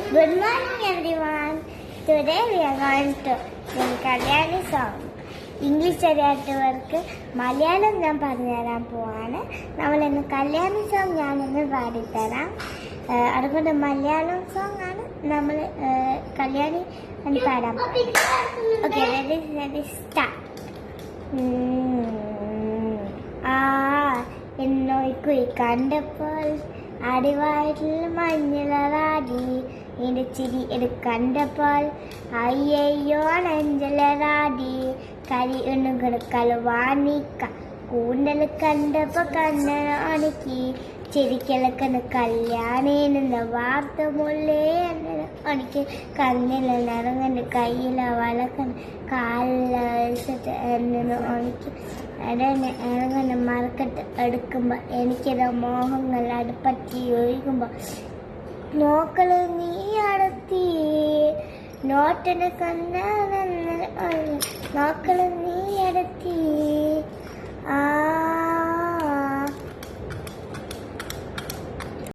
Good morning, everyone. Today we are going to sing Kalyani song. English അറിയാത്തവർക്ക് മലയാളം ഞാൻ പറഞ്ഞുതരാൻ പോവാണ്. നമ്മളിന്ന് കല്യാണി സോങ് ഞാനിന്ന് പാടിത്തരാം. അതുകൊണ്ട് മലയാളം സോങ് ആണ് നമ്മൾ കല്യാണി എന്ന് പാടാൻ. Okay, ready start. എന്നോയ്ക്കുയി കണ്ടപ്പോൾ അടിവായിൽ മഞ്ഞളറാടി എന്റെ ചിരി കണ്ടപ്പോൾ അയ്യോ നെഞ്ചലറാടി കരി എണ്ണുകൾ വാണിക്ക കൂണ്ടൽ കണ്ടപ്പോ കണ്ണാണിക്ക് ചെരിക്കിളക്കുന്ന കല്യാണേനെന്ന വാർത്ത മുള്ളേ എനിക്ക് കണ്ണില നിറങ്ങന്റെ കയ്യില വളക്കണ കാലിട്ട് എനിക്ക് ഇറങ്ങുന്ന മറക്കട്ട് എടുക്കുമ്പോ എനിക്കിത് മോഹങ്ങൾ അടുപ്പറ്റി ഒഴുകുമ്പോ നോക്കള് നീ അടത്തി നോട്ടിന് കണ്ണ നോക്കള് നീ അടത്തി